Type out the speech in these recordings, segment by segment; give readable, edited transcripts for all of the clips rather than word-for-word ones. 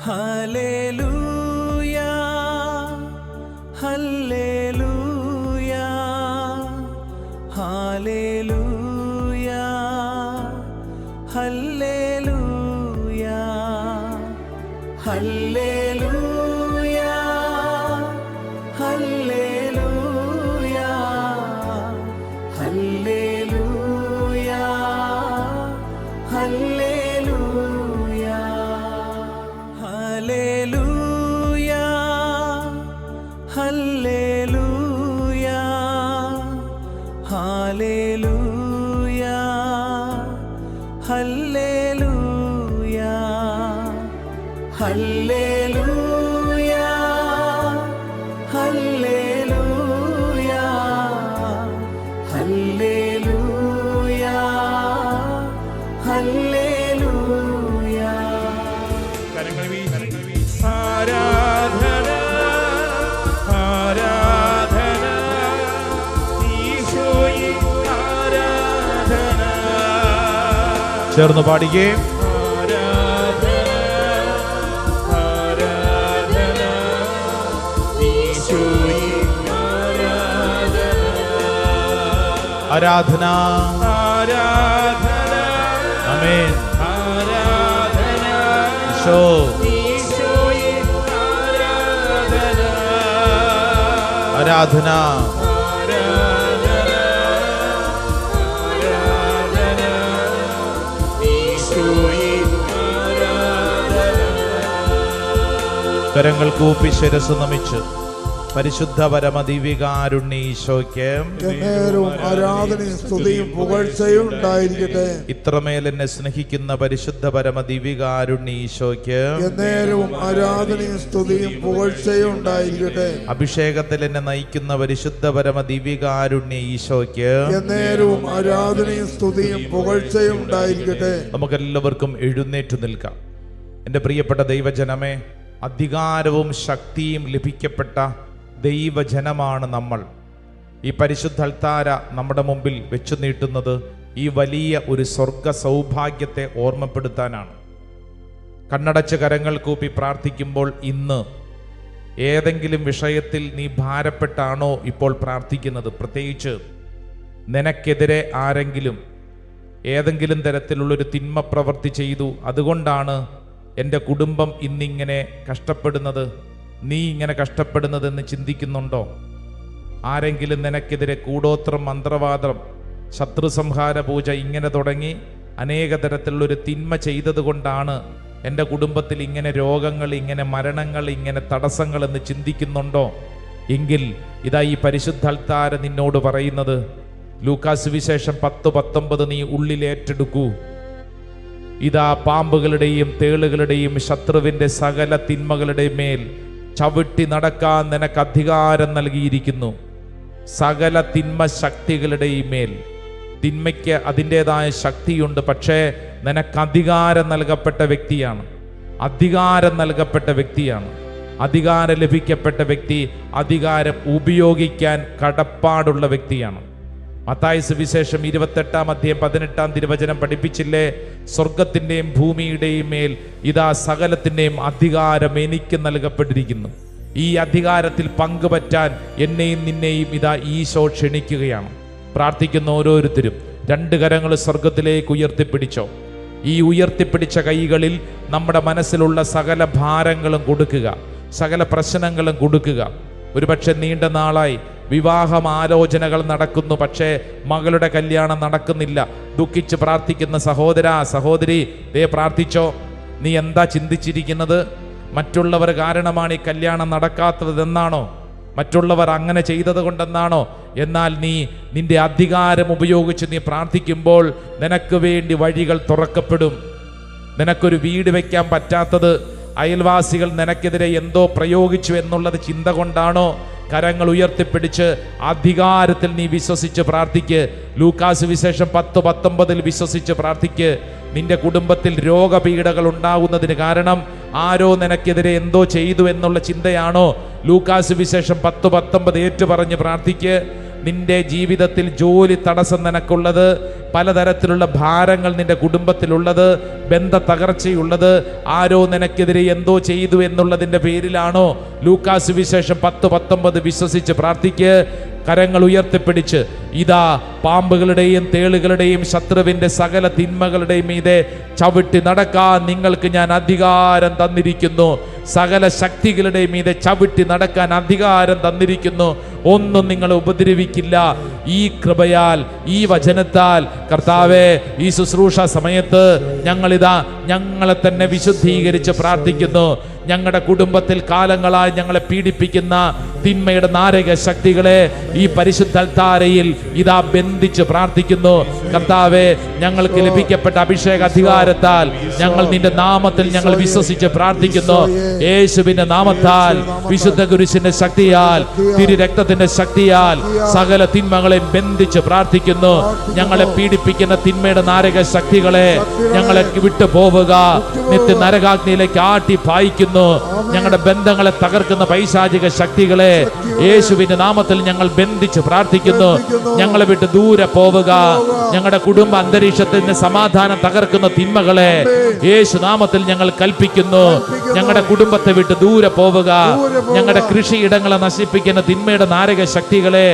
Hallelujah hallelujah hallelujah hallelujah hallelujah hallelujah hallelujah hallelujah hallelujah hallelujah hallelujah hallelujah hallelujah hallelujah hallelujah hallelujah. കരങ്ങൾ വീശി ആരാധന ആരാധന ഈശോയെ ആരാധന. ചേർന്ന് പാടിക്കേ. ആരാധന ആരാധന ആമേൻ ആരാധന ഈശോ ഈശോയെ ആരാധന ആരാധന ആരാധന ഈശോയെ ആരാധന. കരങ്ങൾ കൂപ്പി ശിരസ് നമിച്ച് പരിശുദ്ധ പരമദിവ്യകാരുണ്യ ഈശോയ്ക്ക് എന്നേരവും ആരാധനയും സ്തുതിയും പുകഴ്ചയും ഉണ്ടായിരിക്കട്ടെ. ഇത്രമേൽ എന്നെ സ്നേഹിക്കുന്ന പരിശുദ്ധ പരമദിവ്യകാരുണ്യ ഈശോയ്ക്ക് എന്നേരവും ആരാധനയും സ്തുതിയും പുകഴ്ചയും ഉണ്ടായിരിക്കട്ടെ. അഭിഷേകത്തിൽ എന്നെ നയിക്കുന്ന പരിശുദ്ധ പരമദിവ്യകാരുണ്യ ഈശോയ്ക്ക് എന്നേരവും ആരാധനയും സ്തുതിയും പുകഴ്ചയും ഉണ്ടായിരിക്കട്ടെ. നമുക്കെല്ലാവർക്കും എഴുന്നേറ്റ് നിൽക്കാം. എൻ്റെ പ്രിയപ്പെട്ട ദൈവജനമേ, അധികാരവും ശക്തിയും ലഭിക്കപ്പെട്ട ദൈവജനമാണ് നമ്മൾ. ഈ പരിശുദ്ധ അൾത്താര നമ്മുടെ മുമ്പിൽ വെച്ചു നീട്ടുന്നത് ഈ വലിയ ഒരു സ്വർഗ സൗഭാഗ്യത്തെ ഓർമ്മപ്പെടുത്താനാണ്. കണ്ണടച്ച് കരങ്ങൾ കൂപ്പി പ്രാർത്ഥിക്കുമ്പോൾ ഇന്ന് ഏതെങ്കിലും വിഷയത്തിൽ നീ ഭാരപ്പെട്ടാണോ ഇപ്പോൾ പ്രാർത്ഥിക്കുന്നത്? പ്രത്യേകിച്ച് നിനക്കെതിരെ ആരെങ്കിലും ഏതെങ്കിലും തരത്തിലുള്ളൊരു തിന്മ പ്രവൃത്തി ചെയ്തു, അതുകൊണ്ടാണ് എൻ്റെ കുടുംബം ഇന്നിങ്ങനെ കഷ്ടപ്പെടുന്നത്, നീ ഇങ്ങനെ കഷ്ടപ്പെടുന്നതെന്ന് ചിന്തിക്കുന്നുണ്ടോ? ആരെങ്കിലും നിനക്കെതിരെ കൂടോത്രം, മന്ത്രവാദം, ശത്രു സംഹാര പൂജ ഇങ്ങനെ തുടങ്ങി അനേക തരത്തിലുള്ളൊരു തിന്മ ചെയ്തത് കൊണ്ടാണ് എൻ്റെ കുടുംബത്തിൽ ഇങ്ങനെ രോഗങ്ങൾ, ഇങ്ങനെ മരണങ്ങൾ, ഇങ്ങനെ തടസ്സങ്ങൾ എന്ന് ചിന്തിക്കുന്നുണ്ടോ? എങ്കിൽ ഇതാ ഈ പരിശുദ്ധ അൾത്താര നിന്നോട് പറയുന്നത്, ലൂക്കാസ് സുവിശേഷം 10:19 നീ ഉള്ളിലേറ്റെടുക്കൂ. ഇതാ പാമ്പുകളുടെയും തേളുകളുടെയും ശത്രുവിൻ്റെ സകല തിന്മകളുടെ മേൽ ചവിട്ടി നടക്കാൻ നിനക്ക് അധികാരം നൽകിയിരിക്കുന്നു. സകല തിന്മ ശക്തികളുടെയും മേൽ. തിന്മയ്ക്ക് അതിൻ്റെതായ ശക്തിയുണ്ട്, പക്ഷേ നിനക്ക് അധികാരം നൽകപ്പെട്ട വ്യക്തിയാണ്. അധികാരം നൽകപ്പെട്ട വ്യക്തിയാണ്. അധികാരം ലഭിക്കപ്പെട്ട വ്യക്തി അധികാരം ഉപയോഗിക്കാൻ കടപ്പാടുള്ള വ്യക്തിയാണ്. മത്തായി സുവിശേഷം 28-18 തിരുവചനം പഠിപ്പിച്ചില്ലേ? സ്വർഗത്തിൻ്റെയും ഭൂമിയുടെയും മേൽ ഇതാ സകലത്തിൻ്റെയും അധികാരം എനിക്ക് നൽകപ്പെട്ടിരിക്കുന്നു. ഈ അധികാരത്തിൽ പങ്കുപറ്റാൻ എന്നെയും നിന്നെയും ഇതാ ഈശോ ക്ഷണിക്കുകയാണ്. പ്രാർത്ഥിക്കുന്ന ഓരോരുത്തരും 2 കരങ്ങൾ സ്വർഗത്തിലേക്ക് ഉയർത്തിപ്പിടിച്ചോ. ഈ ഉയർത്തിപ്പിടിച്ച കൈകളിൽ നമ്മുടെ മനസ്സിലുള്ള സകല ഭാരങ്ങളും കൊടുക്കുക, സകല പ്രശ്നങ്ങളും കൊടുക്കുക. ഒരുപക്ഷെ നീണ്ട നാളായി വിവാഹം ആലോചനകൾ നടക്കുന്നു, പക്ഷേ മകളുടെ കല്യാണം നടക്കുന്നില്ല. ദുഃഖിച്ച് പ്രാർത്ഥിക്കുന്ന സഹോദര, സഹോദരി, ദേ പ്രാർത്ഥിച്ചോ. നീ എന്താ ചിന്തിച്ചിരിക്കുന്നത്? മറ്റുള്ളവർ കാരണമാണ് ഈ കല്യാണം നടക്കാത്തതെന്നാണോ? മറ്റുള്ളവർ അങ്ങനെ ചെയ്തത് കൊണ്ടെന്നാണോ? എന്നാൽ നീ നിന്റെ അധികാരം ഉപയോഗിച്ച് നീ പ്രാർത്ഥിക്കുമ്പോൾ നിനക്ക് വേണ്ടി വഴികൾ തുറക്കപ്പെടും. നിനക്കൊരു വീട് വയ്ക്കാൻ പറ്റാത്തത് അയൽവാസികൾ നിനക്കെതിരെ എന്തോ പ്രയോഗിച്ചു എന്നുള്ളത് ചിന്ത കൊണ്ടാണോ? കരങ്ങൾ ഉയർത്തിപ്പിടിച്ച് അധികാരത്തിൽ നീ വിശ്വസിച്ച് പ്രാർത്ഥിക്ക്. ലൂക്കാസ് സുവിശേഷം 10:19 വിശ്വസിച്ച് പ്രാർത്ഥിക്ക്. നിന്റെ കുടുംബത്തിൽ രോഗപീഠകൾ ഉണ്ടാകുന്നതിന് കാരണം ആരോ നിനക്കെതിരെ എന്തോ ചെയ്തു എന്നുള്ള ചിന്തയാണോ? ലൂക്കാസ് സുവിശേഷം 10:19 ഏറ്റുപറഞ്ഞ് പ്രാർത്ഥിക്ക്. നിന്റെ ജീവിതത്തിൽ ജോലി തടസ്സം നിനക്കുള്ളത് പലതരത്തിലുള്ള ഭാരങ്ങൾ നിന്റെ കുടുംബത്തിലുള്ളത്, ബന്ധ തകർച്ചയുള്ളത്, ആരോ നിനക്കെതിരെ എന്തോ ചെയ്തു എന്നുള്ളതിൻ്റെ പേരിലാണോ? ലൂക്കാസ് വിശേഷം 10:19 വിശ്വസിച്ച് പ്രാർത്ഥിക്ക്. കരങ്ങൾ ഉയർത്തിപ്പിടിച്ച്, ഇതാ പാമ്പുകളുടെയും തേളുകളുടെയും ശത്രുവിൻ്റെ സകല തിന്മകളുടെയും മീതെ ചവിട്ടി നടക്കാൻ നിങ്ങൾക്ക് ഞാൻ അധികാരം തന്നിരിക്കുന്നു. സകല ശക്തികളുടെയും മീതെ ചവിട്ടി നടക്കാൻ അധികാരം തന്നിരിക്കുന്നു. ഒന്നും നിങ്ങളെ ഉപദ്രവിക്കില്ല. ഈ കൃപയാൽ, ഈ വചനത്താൽ കർത്താവേ, ഈ ശുശ്രൂഷ സമയത്ത് ഞങ്ങളെ തന്നെ വിശുദ്ധീകരിച്ച് പ്രാർത്ഥിക്കുന്നു. ഞങ്ങളുടെ കുടുംബത്തിൽ കാലങ്ങളായി ഞങ്ങളെ പീഡിപ്പിക്കുന്ന തിന്മയുടെ നാരക ശക്തികളെ ഈ പരിശുദ്ധ അൽത്താരയിൽ ഇതാ ബന്ധിച്ച് പ്രാർത്ഥിക്കുന്നു. കർത്താവേ, ഞങ്ങൾക്ക് ലഭിക്കപ്പെട്ട അഭിഷേക അധികാരത്താൽ ഞങ്ങൾ നിന്റെ നാമത്തിൽ ഞങ്ങൾ വിശ്വസിച്ച് പ്രാർത്ഥിക്കുന്നു. യേശുവിന്റെ നാമത്താൽ, വിശുദ്ധ കുരിശിന്റെ ശക്തിയാൽ, തിരുരക്തത്തിന്റെ ശക്തിയാൽ സകല തിന്മകളെ ബന്ധിച്ച് പ്രാർത്ഥിക്കുന്നു. ഞങ്ങളെ പീഡിപ്പിക്കുന്ന തിന്മയുടെ നാരക ശക്തികളെ ഞങ്ങളെ വിട്ടു പോവുക. നിത്യ നരകാഗ്നിയിലേക്ക് ആട്ടി പായിക്കുന്നു. ഞങ്ങളുടെ ബന്ധങ്ങളെ തകർക്കുന്ന പൈശാചിക ശക്തികളെ യേശുവിന്റെ നാമത്തിൽ ഞങ്ങൾ ബന്ധിച്ച് പ്രാർത്ഥിക്കുന്നു. ഞങ്ങളെ വിട്ട് ദൂരെ പോവുക. ഞങ്ങളുടെ കുടുംബ അന്തരീക്ഷത്തിന് സമാധാനം തകർക്കുന്ന തിന്മകളെ യേശു നാമത്തിൽ ഞങ്ങൾ കൽപ്പിക്കുന്നു. ഞങ്ങളുടെ കുടുംബത്തെ വിട്ട് ദൂരെ പോവുക. ഞങ്ങളുടെ കൃഷിയിടങ്ങളെ നശിപ്പിക്കുന്ന തിന്മയുടെ നാരക ശക്തികളെ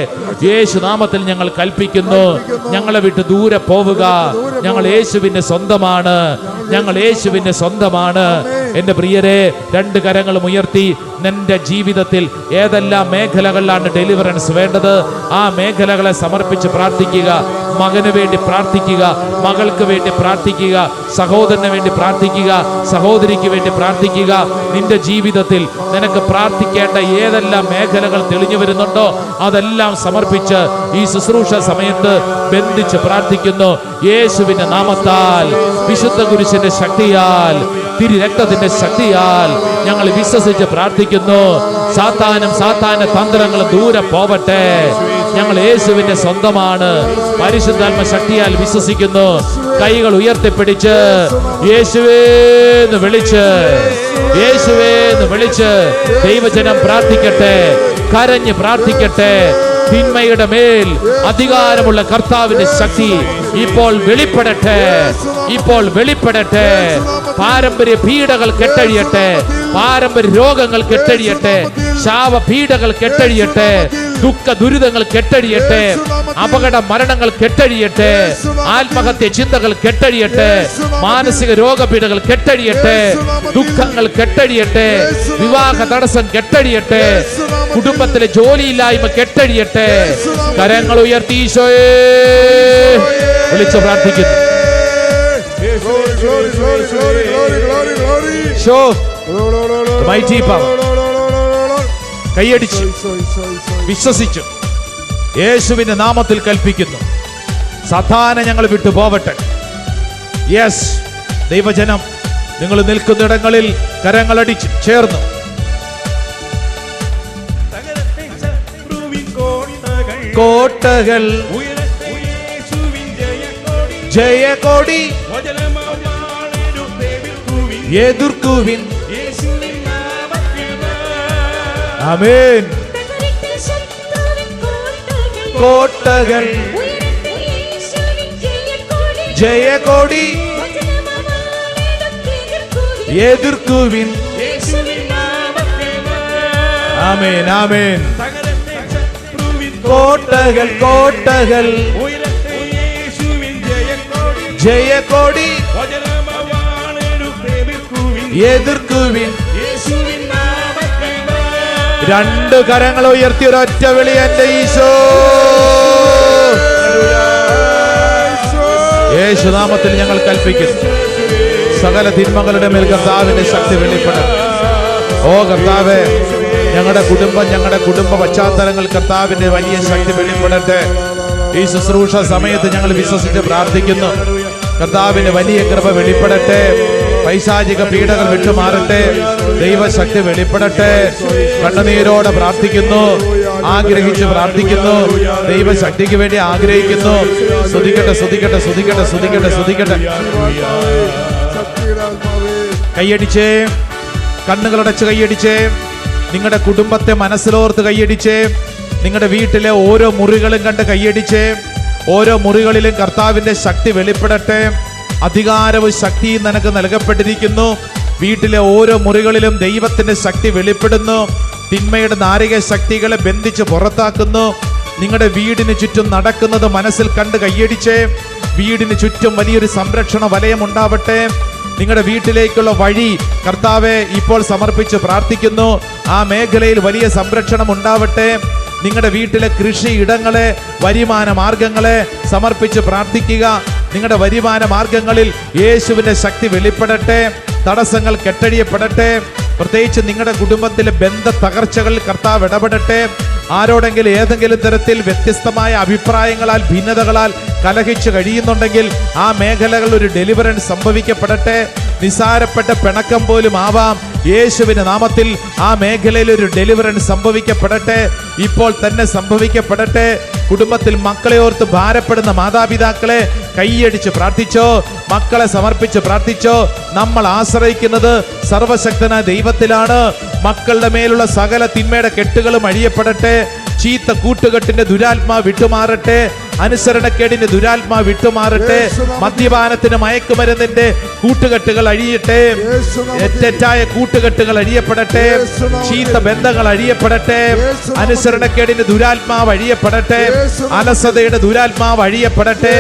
യേശു നാമത്തിൽ ഞങ്ങൾ കൽപ്പിക്കുന്നു. ഞങ്ങളെ വിട്ട് ദൂരെ പോവുക. ഞങ്ങൾ യേശുവിന്റെ സ്വന്തമാണ്. ഞങ്ങൾ യേശുവിന്റെ സ്വന്തമാണ്. എന്റെ പ്രിയരെ, രണ്ട് കരങ്ങളും ഉയർത്തി നിന്റെ ജീവിതത്തിൽ ഏതെല്ലാം മേഖലകളിലാണ് ഡെലിവറൻസ് വേണ്ടത്, ആ മേഖലകളെ സമർപ്പിച്ച് പ്രാർത്ഥിക്കുക. മകന് വേണ്ടി പ്രാർത്ഥിക്കുക, മകൾക്ക് വേണ്ടി പ്രാർത്ഥിക്കുക, സഹോദരന് വേണ്ടി പ്രാർത്ഥിക്കുക, സഹോദരിക്ക് വേണ്ടി പ്രാർത്ഥിക്കുക. നിന്റെ ജീവിതത്തിൽ നിനക്ക് പ്രാർത്ഥിക്കേണ്ട ഏതെല്ലാം മേഖലകൾ തെളിഞ്ഞു വരുന്നുണ്ടോ അതെല്ലാം സമർപ്പിച്ച് ഈ ശുശ്രൂഷ സമയത്ത് ബന്ധിച്ച് പ്രാർത്ഥിക്കുന്നു. യേശുവിന്റെ നാമത്താൽ, വിശുദ്ധ കുരിശിന്റെ ശക്തിയാൽ, തിരുരക്തത്തിന്റെ ശക്തിയാൽ ഞങ്ങൾ വിശ്വസിച്ച് പ്രാർത്ഥിക്കുന്നു. സാത്താന്റെ തന്ത്രങ്ങളും ദൂരെ പോവട്ടെ. ഞങ്ങൾ യേശുവിന്റെ സ്വന്തമാണ്. പരിശുദ്ധാത്മ ശക്തിയാൽ വിശ്വസിക്കുന്നു. കൈകൾ ഉയർത്തിപ്പിടിച്ച് യേശുവേന്ന് വിളിച്ച്, യേശുവേന്ന് വിളിച്ച് ദൈവജനം പ്രാർത്ഥിക്കട്ടെ, കരഞ്ഞ് പ്രാർത്ഥിക്കട്ടെ. തിന്മയുടെ മേൽ അധികാരമുള്ള കർത്താവിന്റെ ശക്തി ഇപ്പോൾ വെളിപ്പെടട്ടെ, ഇപ്പോൾ വെളിപ്പെടട്ടെ. പാരമ്പര്യ പീഡകൾ കെട്ടഴിയട്ടെ, പാരമ്പര്യ രോഗങ്ങൾ കെട്ടഴിയട്ടെ, ശാപപീഡകൾ കെട്ടഴിയട്ടെ, ദുഃഖ ദുരിതങ്ങൾ കെട്ടഴിയട്ടെ, അപകട മരണങ്ങൾ കെട്ടഴിയട്ടെ, ആത്മഹത്യ ചിന്തകൾ കെട്ടഴിയട്ടെ, മാനസിക രോഗപീഡകൾ കെട്ടഴിയട്ടെ, ദുഃഖങ്ങൾ കെട്ടഴിയട്ടെ, വിവാഹ തടസ്സം കെട്ടഴിയട്ടെ, കുടുംബത്തിലെ ജോലിയില്ലായ്മ കെട്ടഴിയട്ടെ. കരങ്ങൾ ഉയർത്തി ഈശോയെ വിളിച്ചു പ്രാർത്ഥിക്കുന്നു. കൈയടിച്ചു വിശ്വസിച്ചു യേശുവിന്റെ നാമത്തിൽ കൽപ്പിക്കുന്നു. സാത്താനെ ഞങ്ങൾ വിട്ടു പോവട്ടെ. യെസ്, ദൈവജനം നിങ്ങൾ നിൽക്കുന്നിടങ്ങളിൽ കരങ്ങളടിച്ച് ചേർന്നു കോട്ടകൾ ജയകൊടി എതിർക്കുവിൻ. ആമേൻ. കോട്ടകൾ ജയകൊടി എതിർക്കുവിൻ. ആമേൻ, ആമേൻ. കോട്ടകൾ കോട്ടകൾ ജയകൊടി എതിർക്കുവിൻ. രണ്ട് കരങ്ങൾ ഉയർത്തി ഒരൊറ്റ വിളി, എന്റെ ഈശോ. യേശുനാമത്തിൽ ഞങ്ങൾ കൽപ്പിക്കുന്നു. സകല തിന്മകളുടെ മേൽ കർത്താവിന്റെ ശക്തി വെളിപ്പെടും. ഓ കർത്താവേ, ഞങ്ങളുടെ കുടുംബം, ഞങ്ങളുടെ കുടുംബ പശ്ചാത്തലങ്ങൾ കർത്താവിന്റെ വലിയ ശക്തി വെളിപ്പെടട്ടെ. ഈ ശുശ്രൂഷ സമയത്ത് ഞങ്ങൾ വിശ്വസിച്ച് പ്രാർത്ഥിക്കുന്നു. കർത്താവിന്റെ വലിയ കൃപ വെളിപ്പെടട്ടെ. പൈശാചിക പീഡകൾ വിട്ടുമാറട്ടെ. ദൈവശക്തി വെളിപ്പെടട്ടെ. കണ്ണുനീരോടെ പ്രാർത്ഥിക്കുന്നു, ആഗ്രഹിച്ച് പ്രാർത്ഥിക്കുന്നു. ദൈവശക്തിക്ക് വേണ്ടി ആഗ്രഹിക്കുന്നു. സ്തുതിക്കട്ടെ, സ്തുതിക്കട്ടെ, സ്തുതിക്കട്ടെ, സ്തുതിക്കട്ടെ, സ്തുതിക്കട്ടെ. കൈയടിച്ചേ, കണ്ണുകളടച്ച് കൈയടിച്ചേ. നിങ്ങളുടെ കുടുംബത്തെ മനസ്സിലോർത്ത് കൈയടിച്ചേ. നിങ്ങളുടെ വീട്ടിലെ ഓരോ മുറികളും കണ്ട് കൈയടിച്ചേ. ഓരോ മുറികളിലും കർത്താവിന്റെ ശക്തി വെളിപ്പെടട്ടെ. അധികാരവും ശക്തിയും നിനക്ക് നൽകപ്പെട്ടിരിക്കുന്നു. വീട്ടിലെ ഓരോ മുറികളിലും ദൈവത്തിന്റെ ശക്തി വെളിപ്പെടുന്നു. തിന്മയുടെ നാരിക ശക്തികളെ ബന്ധിച്ച് പുറത്താക്കുന്നു. നിങ്ങളുടെ വീടിന് ചുറ്റും നടക്കുന്നത് മനസ്സിൽ കണ്ട് കയ്യടിച്ചേ. വീടിന് ചുറ്റും വലിയൊരു സംരക്ഷണ വലയം ഉണ്ടാവട്ടെ. നിങ്ങളുടെ വീട്ടിലേക്കുള്ള വഴി കർത്താവെ ഇപ്പോൾ സമർപ്പിച്ച് പ്രാർത്ഥിക്കുന്നു. ആ മേഖലയിൽ വലിയ സംരക്ഷണം ഉണ്ടാവട്ടെ. നിങ്ങളുടെ വീട്ടിലെ കൃഷി ഇടങ്ങളെ, വരുമാന മാർഗങ്ങളെ സമർപ്പിച്ച് പ്രാർത്ഥിക്കുക. നിങ്ങളുടെ വരുമാന മാർഗങ്ങളിൽ യേശുവിന്റെ ശക്തി വെളിപ്പെടട്ടെ. തടസ്സങ്ങൾ കെട്ടഴിയപ്പെടട്ടെ. പ്രത്യേകിച്ച് നിങ്ങളുടെ കുടുംബത്തിലെ ബന്ധ തകർച്ചകളിൽ കർത്താവ് ഇടപെടട്ടെ. ആരോടെങ്കിലും ഏതെങ്കിലും തരത്തിൽ വ്യത്യസ്തമായ അഭിപ്രായങ്ങളാൽ, ഭിന്നതകളാൽ കലഹിച്ച് കഴിയുന്നുണ്ടെങ്കിൽ ആ മേഖലകളിൽ ഒരു ഡെലിവറൻസ് സംഭവിക്കപ്പെടട്ടെ. നിസാരപ്പെട്ട പിണക്കം പോലും ആവാം. യേശുവിന്റെ നാമത്തിൽ ആ മേഖലയിൽ ഒരു ഡെലിവറൻസ് സംഭവിക്കപ്പെടട്ടെ. ഇപ്പോൾ തന്നെ സംഭവിക്കപ്പെടട്ടെ. കുടുംബത്തിൽ മക്കളെ ഓർത്ത് ഭാരപ്പെടുന്ന മാതാപിതാക്കളെ കൈയടിച്ച് പ്രാർത്ഥിച്ചോ, മക്കളെ സമർപ്പിച്ച് പ്രാർത്ഥിച്ചോ. നമ്മൾ ആശ്രയിക്കുന്നത് സർവശക്തനായ ദൈവത്തിലാണ്. മക്കളുടെ മേലുള്ള സകല തിന്മയുടെ കെട്ടുകളും അഴിയപ്പെടട്ടെ. ചീത്ത കൂട്ടുകെട്ടിന്റെ ദുരാത്മാ വിട്ടുമാറട്ടെ. അനുസരണക്കേടിന്റെ ദുരാത്മാ വിട്ടുമാറട്ടെ. മദ്യപാനത്തിന്, മയക്കുമരുന്നിന്റെ കൂട്ടുകെട്ടുകൾ അഴിയട്ടെ. തെറ്റായ കൂട്ടുകെട്ടുകൾ അഴിയപ്പെടട്ടെ. ചീത്ത ബന്ധങ്ങൾ അഴിയപ്പെടട്ടെ. അനുസരണക്കേടിന്റെ ദുരാത്മാവ് അഴിയപ്പെടട്ടെ. അലസതയുടെ ദുരാത്മാവ് അഴിയപ്പെടട്ടെ.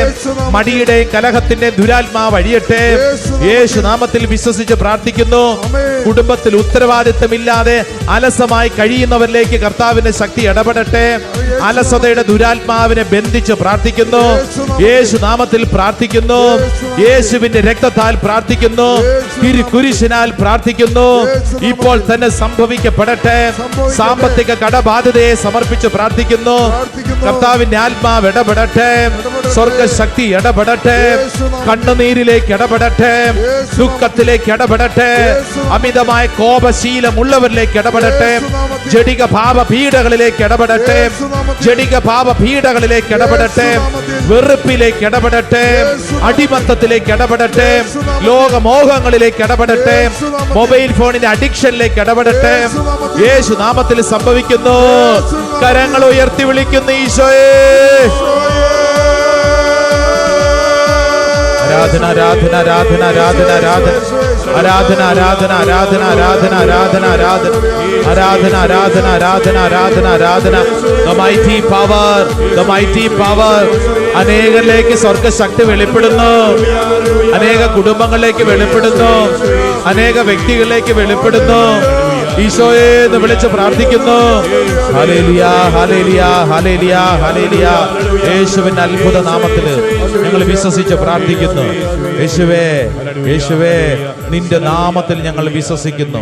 മടിയുടെയും കലഹത്തിന്റെയും ദുരാത്മാവ് അഴിയട്ടെ. യേശു നാമത്തിൽ വിശ്വസിച്ച് പ്രാർത്ഥിക്കുന്നു. കുടുംബത്തിൽ ഉത്തരവാദിത്തമില്ലാതെ അലസമായി കഴിയുന്നവരിലേക്ക് കർത്താവിന്റെ ശക്തി ഇടപെടട്ടെ. അലസതയുടെ ദുരാത്മാവിനെ ബന്ധിച്ച് പ്രാർത്ഥിക്കുന്നു. യേശു നാമത്തിൽ പ്രാർത്ഥിക്കുന്നു. യേശുവിന്റെ രക്തത്താൽ പ്രാർത്ഥിക്കുന്നു. കുരിശിനാൽ പ്രാർത്ഥിക്കുന്നു. ഇപ്പോൾ തന്നെ സംഭവിക്കപ്പെടട്ടെ. സാമ്പത്തിക കടബാധ്യതയെ സമർപ്പിച്ച് പ്രാർത്ഥിക്കുന്നു. കർത്താവിന്റെ ആത്മാവ് ഇടപെടട്ടെ. സ്വർഗശക്തി ഇടപെടട്ടെ. കണ്ണുനീരിലേക്ക് ഇടപെടട്ടെ. ദുഃഖത്തിലേക്ക് ഇടപെടട്ടെ. അമിതമായ കോപശീലമുള്ളവരിലേക്ക് ഇടപെടട്ടെ. ജഡിക ഭാവ പീഡകളിലേക്ക് ഇടപെടട്ടെ. ജഡിക ഭാവ പീഡകളിലേക്ക് ഇടപെടട്ടെ. വെറുപ്പിലേക്ക് ഇടപെടട്ടെ. അടിമത്തത്തിലേക്ക് ഇടപെടട്ടെ. ലോകമോഹങ്ങളിലേക്ക് ഇടപെടട്ടെ. മൊബൈൽ ഫോണിന്റെ അഡിക്ഷനിലേക്ക് ഇടപെടട്ടെ. യേശു നാമത്തിൽ സംഭവിക്കുന്നു. കരങ്ങൾ ഉയർത്തി വിളിക്കുന്നു ഈശോയെ. ആരാധന ആരാധന ആരാധന ആരാധന ആരാധന ആരാധന ആരാധന ആരാധന ആരാധന ആരാധന ആരാധന ആരാധന ആരാധന ആരാധന ആരാധന ആരാധന. The mighty power, the mighty power. അനേകരിലേക്ക് സ്വർഗശക്തി വെളിപ്പെടുന്നു. അനേക കുടുംബങ്ങളിലേക്ക് വെളിപ്പെടുന്നു. അനേക വ്യക്തികളിലേക്ക് വെളിപ്പെടുന്നു. ഈശോയെ എന്ന് വിളിച്ച് പ്രാർത്ഥിക്കുന്നു. Hallelujah hallelujah hallelujah hallelujah. യേശുവിന്റെ അത്ഭുത നാമത്തിൽ ഞങ്ങൾ വിശ്വസിച്ച് പ്രാർത്ഥിക്കുന്നു. യേശുവേ യേശുവേ, നിന്റെ നാമത്തിൽ ഞങ്ങൾ വിശ്വസിക്കുന്നു.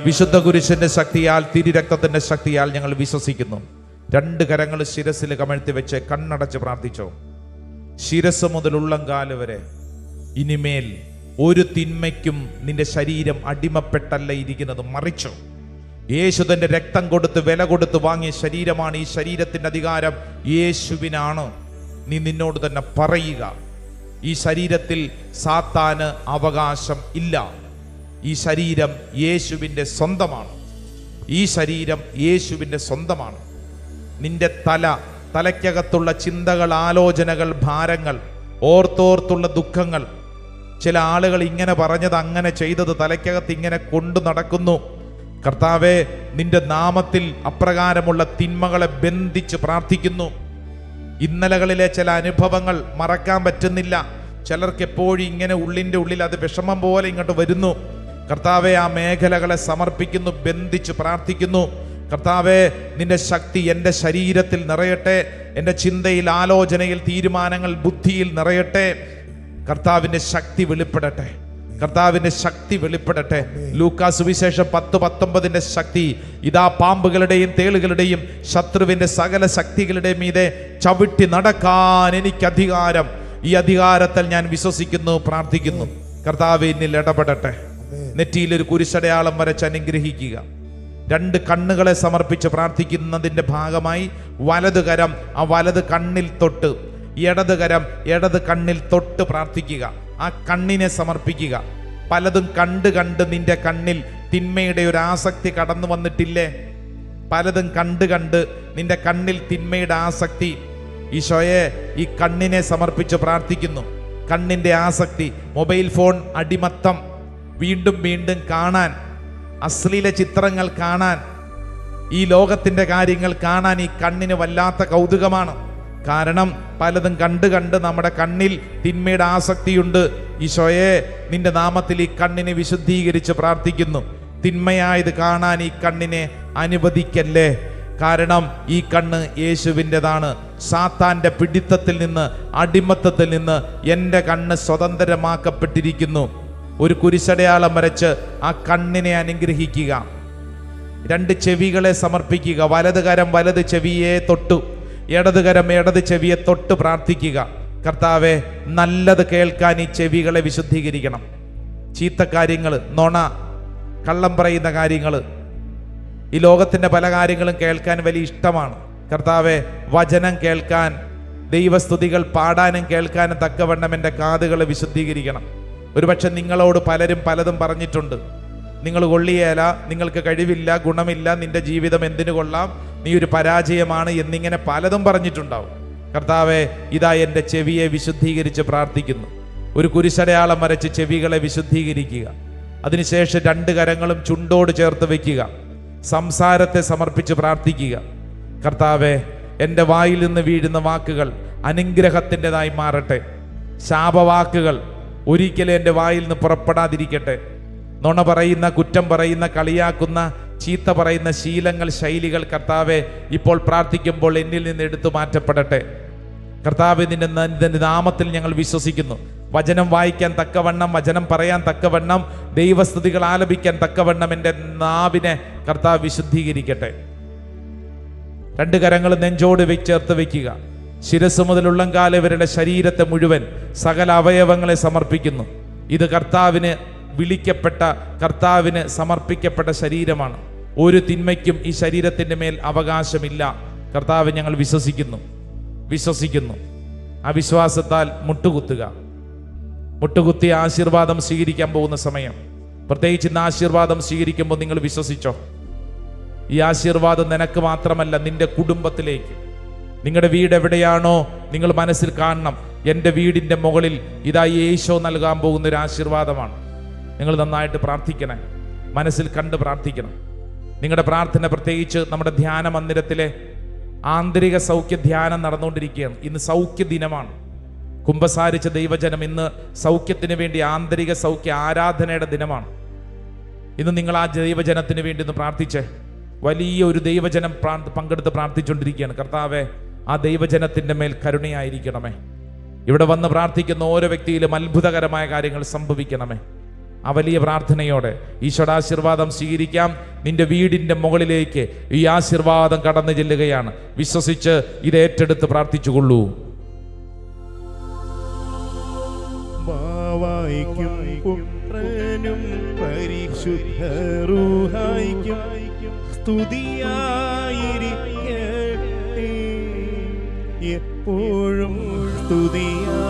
വിശുദ്ധ കുരിശിന്റെ ശക്തിയാൽ, തിരുരക്തത്തിന്റെ ശക്തിയാൽ ഞങ്ങൾ വിശ്വസിക്കുന്നു. രണ്ട് കരങ്ങൾ ശിരസിൽ കമഴ്ത്തി വെച്ച് കണ്ണടച്ച് പ്രാർത്ഥിച്ചോ. ശിരസ് മുതൽ ഉള്ളംകാല് വരെ ഇനിമേൽ ഒരു തിന്മയ്ക്കും നിന്റെ ശരീരം അടിമപ്പെട്ടല്ല ഇരിക്കുന്നത്. മറിച്ചു യേശു തന്റെ രക്തം കൊടുത്ത്, വില കൊടുത്ത് വാങ്ങിയ ശരീരമാണ്. ഈ ശരീരത്തിന്റെ അധികാരം യേശുവിനാണ്. നീ നിന്നോട് തന്നെ പറയുക, ഈ ശരീരത്തിൽ സാത്താന് അവകാശം ഇല്ല. ഈ ശരീരം യേശുവിൻ്റെ സ്വന്തമാണ്. ഈ ശരീരം യേശുവിൻ്റെ സ്വന്തമാണ്. നിന്റെ തലയ്ക്കകത്തുള്ള ചിന്തകൾ, ആലോചനകൾ, ഭാരങ്ങൾ, ഓർത്തോർത്തുള്ള ദുഃഖങ്ങൾ, ചില ആളുകൾ ഇങ്ങനെ പറഞ്ഞത്, അങ്ങനെ ചെയ്തത് തലയ്ക്കകത്ത് ഇങ്ങനെ കൊണ്ടു നടക്കുന്നു. കർത്താവേ, നിന്റെ നാമത്തിൽ അപ്രകാരമുള്ള തിന്മകളെ ബന്ധിച്ച് പ്രാർത്ഥിക്കുന്നു. ഇന്നലകളിലെ ചില അനുഭവങ്ങൾ മറക്കാൻ പറ്റുന്നില്ല. ചിലർക്ക് എപ്പോഴും ഇങ്ങനെ ഉള്ളിൻ്റെ ഉള്ളിൽ അത് വിഷമം പോലെ ഇങ്ങോട്ട് വരുന്നു. കർത്താവെ, ആ മേഖലകളെ സമർപ്പിക്കുന്നു, ബന്ധിച്ച് പ്രാർത്ഥിക്കുന്നു. കർത്താവെ, നിന്റെ ശക്തി എൻ്റെ ശരീരത്തിൽ നിറയട്ടെ. എൻ്റെ ചിന്തയിൽ, ആലോചനയിൽ, തീരുമാനങ്ങൾ, ബുദ്ധിയിൽ നിറയട്ടെ. കർത്താവിൻ്റെ ശക്തി വെളിപ്പെടട്ടെ. കർത്താവിന്റെ ശക്തി വെളിപ്പെടട്ടെ. ലൂക്കാ സുവിശേഷം 10:19 ശക്തി, ഇതാ പാമ്പുകളുടെയും തേളുകളുടെയും ശത്രുവിന്റെ സകല ശക്തികളുടെയും മീതെ ചവിട്ടി നടക്കാൻ എനിക്ക് അധികാരം. ഈ അധികാരത്തിൽ ഞാൻ വിശ്വസിക്കുന്നു, പ്രാർത്ഥിക്കുന്നു. കർത്താവേ, എന്നിൽ ഇടപെടട്ടെ. നെറ്റിയിൽ ഒരു കുരിശടയാളം വരച്ച് അനുഗ്രഹിക്കുക. രണ്ട് കണ്ണുകളെ സമർപ്പിച്ച് പ്രാർത്ഥിക്കുന്നതിന്റെ ഭാഗമായി വലത് കരം ആ വലത് കണ്ണിൽ തൊട്ട്, ഇടത് കരം ഇടത് കണ്ണിൽ തൊട്ട് പ്രാർത്ഥിക്കുക. ആ കണ്ണിനെ സമർപ്പിക്കുക. പലതും കണ്ട് നിന്റെ കണ്ണിൽ തിന്മയുടെ ഒരു ആസക്തി കടന്നു വന്നിട്ടില്ലേ? പലതും കണ്ട് നിന്റെ കണ്ണിൽ തിന്മയുടെ ആസക്തി, ഈശോയെ, ഈ കണ്ണിനെ സമർപ്പിച്ച് പ്രാർത്ഥിക്കുന്നു. കണ്ണിൻ്റെ ആസക്തി, മൊബൈൽ ഫോൺ അടിമത്തം, വീണ്ടും വീണ്ടും കാണാൻ, അശ്ലീല ചിത്രങ്ങൾ കാണാൻ, ഈ ലോകത്തിൻ്റെ കാര്യങ്ങൾ കാണാൻ ഈ കണ്ണിന് വല്ലാത്ത കൗതുകമാണ്. കാരണം പലതും കണ്ട് കണ്ട് നമ്മുടെ കണ്ണിൽ തിന്മയുടെ ആസക്തിയുണ്ട്. ഈശോയെ, നിന്റെ നാമത്തിൽ ഈ കണ്ണിനെ വിശുദ്ധീകരിച്ച് പ്രാർത്ഥിക്കുന്നു. തിന്മയായത് കാണാൻ ഈ കണ്ണിനെ അനുവദിക്കല്ലേ. കാരണം ഈ കണ്ണ് യേശുവിൻ്റെതാണ്. സാത്താൻ്റെ പിടിത്തത്തിൽ നിന്ന്, അടിമത്തത്തിൽ നിന്ന് എൻ്റെ കണ്ണ് സ്വതന്ത്രമാക്കപ്പെട്ടിരിക്കുന്നു. ഒരു കുരിശടയാളം വരച്ച് ആ കണ്ണിനെ അനുഗ്രഹിക്കുക. 2 ചെവികളെ സമർപ്പിക്കുക. വലത് കരം വലത് ചെവിയെ തൊട്ടു, ഇടത് കരം ഇടത് ചെവിയെ തൊട്ട് പ്രാർത്ഥിക്കുക. കർത്താവെ, നല്ലത് കേൾക്കാൻ ഈ ചെവികളെ വിശുദ്ധീകരിക്കണം. ചീത്ത കാര്യങ്ങൾ, നുണ, കള്ളം പറയുന്ന കാര്യങ്ങൾ, ഈ ലോകത്തിൻ്റെ പല കാര്യങ്ങളും കേൾക്കാൻ വലിയ ഇഷ്ടമാണ്. കർത്താവെ, വചനം കേൾക്കാൻ, ദൈവസ്തുതികൾ പാടാനും കേൾക്കാനും തക്കവണ്ണം എൻ്റെ കാതുകളെ വിശുദ്ധീകരിക്കണം. ഒരുപക്ഷെ നിങ്ങളോട് പലരും പലതും പറഞ്ഞിട്ടുണ്ട്. നിങ്ങൾ കൊള്ളിയേല, നിങ്ങൾക്ക് കഴിവില്ല, ഗുണമില്ല, നിന്റെ ജീവിതം എന്തിനു കൊള്ളാം, നീ ഒരു പരാജയമാണ് എന്നിങ്ങനെ പലതും പറഞ്ഞിട്ടുണ്ടാവും. കർത്താവെ, ഇതാ എൻ്റെ ചെവിയെ വിശുദ്ധീകരിച്ച് പ്രാർത്ഥിക്കുന്നു. ഒരു കുരിശടയാളം വരച്ച് ചെവികളെ വിശുദ്ധീകരിക്കുക. അതിനുശേഷം 2 കരങ്ങളും ചുണ്ടോട് ചേർത്ത് വയ്ക്കുക. സംസാരത്തെ സമർപ്പിച്ച് പ്രാർത്ഥിക്കുക. കർത്താവെ, എൻ്റെ വായിൽ നിന്ന് വീഴുന്ന വാക്കുകൾ അനുഗ്രഹത്തിൻ്റെതായി മാറട്ടെ. ശാപവാക്കുകൾ ഒരിക്കലും എൻ്റെ വായിൽ നിന്ന് പുറപ്പെടാതിരിക്കട്ടെ. നുണ പറയുന്ന, കുറ്റം പറയുന്ന, കളിയാക്കുന്ന, ചീത്ത പറയുന്ന ശീലങ്ങൾ, ശൈലികൾ കർത്താവെ ഇപ്പോൾ പ്രാർത്ഥിക്കുമ്പോൾ എന്നിൽ നിന്ന് എടുത്തു മാറ്റപ്പെടട്ടെ. കർത്താവെ, നിന്റെ നാമത്തിൽ ഞങ്ങൾ വിശ്വസിക്കുന്നു. വചനം വായിക്കാൻ തക്കവണ്ണം, വചനം പറയാൻ തക്കവണ്ണം, ദൈവസ്തുതികൾ ആലപിക്കാൻ തക്കവണ്ണം എൻ്റെ നാവിനെ കർത്താവ് വിശുദ്ധീകരിക്കട്ടെ. 2 കരങ്ങൾ നെഞ്ചോട് ചേർത്ത് വയ്ക്കുക. ശിരസ് മുതൽ ഉള്ളംകാല് വരെയുള്ള ശരീരത്തെ മുഴുവൻ, സകല അവയവങ്ങളെ സമർപ്പിക്കുന്നു. ഇത് കർത്താവിന് വിളിക്കപ്പെട്ട, കർത്താവിന് സമർപ്പിക്കപ്പെട്ട ശരീരമാണ്. ഒരു തിന്മയ്ക്കും ഈ ശരീരത്തിൻ്റെ മേൽ അവകാശമില്ല. കർത്താവ്, ഞങ്ങൾ വിശ്വസിക്കുന്നു. ആ വിശ്വാസത്താൽ മുട്ടുകുത്തുക. മുട്ടുകുത്തി ആശീർവാദം സ്വീകരിക്കാൻ പോകുന്ന സമയം, പ്രത്യേകിച്ച് ഇന്ന് ആശീർവാദം സ്വീകരിക്കുമ്പോൾ നിങ്ങൾ വിശ്വസിച്ചോ, ഈ ആശീർവാദം നിനക്ക് മാത്രമല്ല, നിന്റെ കുടുംബത്തിലേക്ക്. നിങ്ങളുടെ വീട് എവിടെയാണോ നിങ്ങൾ മനസ്സിൽ കാണണം, എൻ്റെ വീടിൻ്റെ മുകളിൽ ഇതാ യേശോ നൽകാൻ പോകുന്ന ഒരു ആശീർവാദമാണ്. നിങ്ങൾ നന്നായിട്ട് പ്രാർത്ഥിക്കണേ, മനസ്സിൽ കണ്ട് പ്രാർത്ഥിക്കണം. നിങ്ങളുടെ പ്രാർത്ഥന, പ്രത്യേകിച്ച് നമ്മുടെ ധ്യാന മന്ദിരത്തിലെ ആന്തരിക സൗഖ്യ ധ്യാനം നടന്നുകൊണ്ടിരിക്കുകയാണ്. ഇന്ന് സൗഖ്യ ദിനമാണ്. കുമ്പസാരിച്ച ദൈവജനം ഇന്ന് സൗഖ്യത്തിന് വേണ്ടി, ആന്തരിക സൗഖ്യ ആരാധനയുടെ ദിനമാണ്. ഇന്ന് നിങ്ങൾ ആ ദൈവജനത്തിന് വേണ്ടി ഒന്ന് പ്രാർത്ഥിച്ചേ. വലിയ ഒരു ദൈവജനം പങ്കെടുത്ത് പ്രാർത്ഥിച്ചുകൊണ്ടിരിക്കുകയാണ്. കർത്താവെ, ആ ദൈവജനത്തിൻ്റെ മേൽ കരുണയായിരിക്കണമേ. ഇവിടെ വന്ന് പ്രാർത്ഥിക്കുന്ന ഓരോ വ്യക്തിയിലും അത്ഭുതകരമായ കാര്യങ്ങൾ സംഭവിക്കണമേ. ആ വലിയ പ്രാർത്ഥനയോടെ ഈശോയുടെ ആശീർവാദം സ്വീകരിക്കാം. നിന്റെ വീടിൻ്റെ മുകളിലേക്ക് ഈ ആശീർവാദം കടന്നു ചെല്ലുകയാണ്. വിശ്വസിച്ച് ഇത് ഏറ്റെടുത്ത് പ്രാർത്ഥിച്ചുകൊള്ളൂ. ബാവായിക്കും പുത്രനും പരിശുദ്ധ റൂഹായിക്കും സ്തുതിയായിരിക്കട്ടെ, എപ്പോഴും സ്തുതിയായിരിക്കട്ടെ.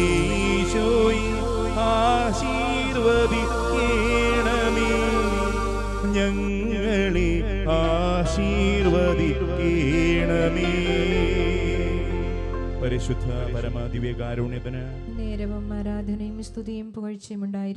ഈശോയെ ആശീർവദിക്കണമേ, ഞങ്ങളെ ആശീർവദിക്കണമേ. പരിശുദ്ധ പരമാദിവ്യ കാരുണ്യത്തിന് നേരവും ആരാധനയും സ്തുതിയും പുകഴ്ചയും ഉണ്ടായിരിക്കും.